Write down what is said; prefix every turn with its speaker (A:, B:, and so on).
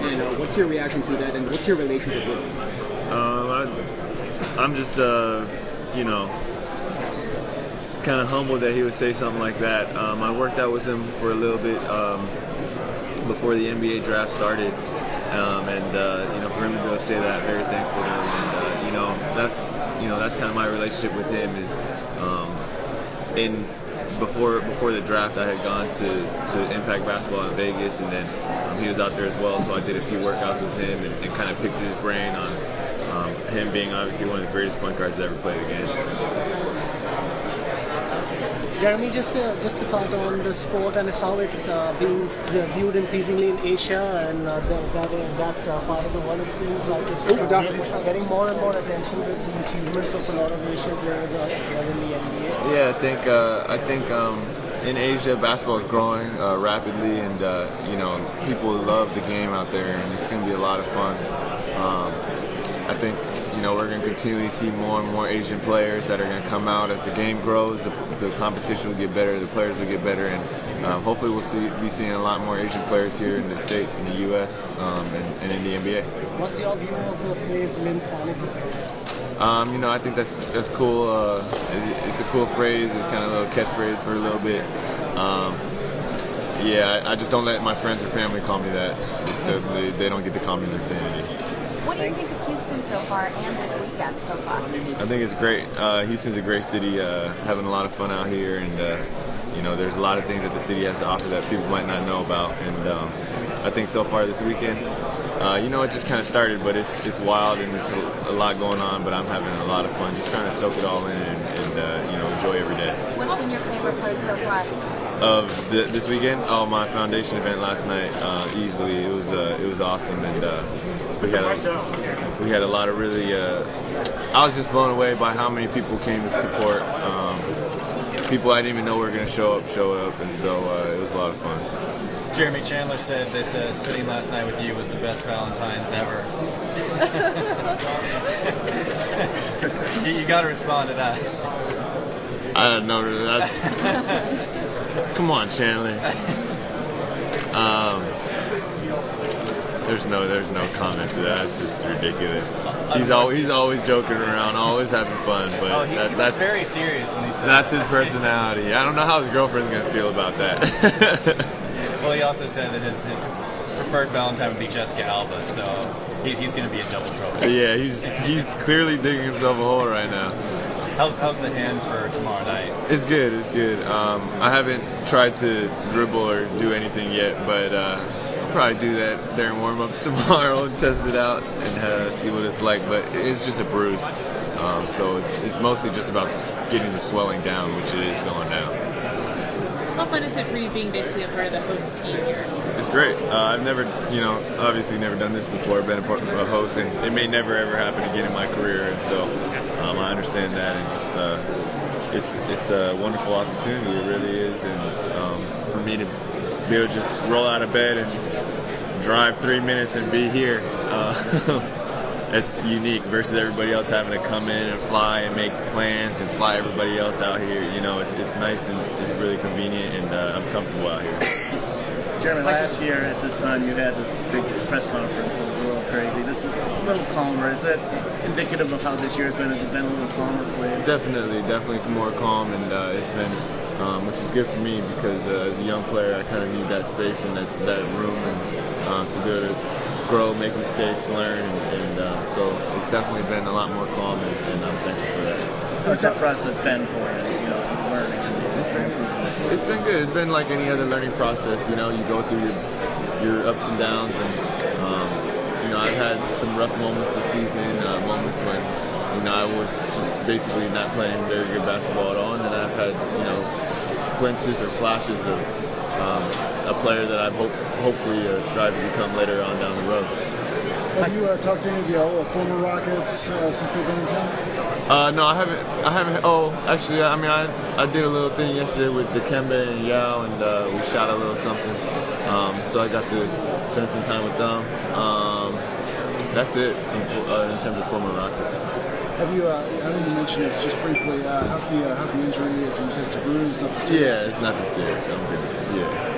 A: And what's your reaction to that, and what's your relationship with him?
B: I'm just, you know, kind of humbled that he would say something like that. I worked out with him for a little bit before the NBA draft started, and you know, for him to go say that, very thankful to him. And you know, that's kind of my relationship with him. Is before the draft, I had gone to Impact Basketball in Vegas, and then he was out there as well. So I did a few workouts with him and kind of picked his brain on him being obviously one of the greatest point guards that ever played the game.
C: Jeremy, just a thought on the sport and how it's being viewed increasingly in Asia and that part of the world. It seems like it's getting more and more attention with the achievements of a lot of Asian players in the NBA.
B: Yeah, I think in Asia, basketball is growing rapidly, and you know, people love the game out there, and it's going to be a lot of fun. I think, you know, we're going to continually see more and more Asian players that are going to come out as the game grows. The competition will get better, the players will get better, and hopefully we'll be seeing a lot more Asian players here in the States, in the U.S., and in the NBA.
C: What's your view of the phrase "Linsanity"?
B: You know, I think that's cool. It's a cool phrase. It's kind of a little catchphrase for a little bit. Yeah, I just don't let my friends or family call me that. They don't get to call me Linsanity.
D: What do you think of Houston so far and this weekend so far?
B: I think it's great. Houston's a great city, having a lot of fun out here, and you know, there's a lot of things that the city has to offer that people might not know about. And I think so far this weekend, you know, it just kind of started, but it's wild and it's a lot going on. But I'm having a lot of fun, just trying to soak it all in and you know, enjoy every day.
D: What's been your favorite part so far?
B: Of this weekend? Oh, my foundation event last night. Easily, it was awesome, and we had a lot of really. I was just blown away by how many people came to support. People I didn't even know were going to show up, and so it was a lot of fun.
E: Jeremy Chandler said that spending last night with you was the best Valentine's ever. you got to respond to that.
B: I don't know. That's. Come on, Chandler. There's no comments to that. That's just ridiculous. He's always joking around, always having fun. But
E: that's very serious when he said
B: that's his personality. I don't know how his girlfriend's gonna feel about that.
E: Well, he also said that his preferred Valentine would be Jessica Alba, so he's gonna be in double trouble.
B: Yeah, he's clearly digging himself a hole right now.
E: How's the hand for tomorrow night?
B: It's good. It's good. I haven't tried to dribble or do anything yet, but I'll probably do that during warm-ups tomorrow and test it out and see what it's like. But it's just a bruise, so it's mostly just about getting the swelling down, which it is going down.
F: How fun is it for you being basically a part of the host team here?
B: It's great. I've never, you know, obviously never done this before. Been a host, and it may never ever happen again in my career. And so I understand that, and just it's a wonderful opportunity. It really is, and for me to be able to just roll out of bed and drive 3 minutes and be here. It's unique versus everybody else having to come in and fly and make plans and fly everybody else out here. You know, it's nice and it's really convenient, and I'm comfortable out here.
G: Jeremy, last year at this time you had this big press conference. It was a little crazy. This is a little calmer. Is that indicative of how this year has been? Has it been a little calmer for you?
B: Definitely more calm, and it's been, which is good for me because as a young player, I kind of need that space and that room and to be able to grow, make mistakes, learn, and so it's definitely been a lot more calm, and I'm thankful for that.
G: What's that process been for you? You know, learning.
B: It's been good. It's been like any other learning process. You know, you go through your ups and downs, and you know, I've had some rough moments this season, moments when, you know, I was just basically not playing very good basketball at all, and then I've had, you know, glimpses or flashes of a player that I hopefully strive to become later on down the road.
H: Have you talked to any of the former Rockets since they've been in town?
B: No, I haven't. Oh, actually, I mean, I did a little thing yesterday with Dikembe and Yao, and we shot a little something. So I got to spend some time with them. That's it in terms of former Rockets.
H: Have you? I know you mentioned this just briefly. How's the injury? As you said, it's a bruise, nothing serious.
B: Yeah, it's nothing serious. I'm good. Yeah.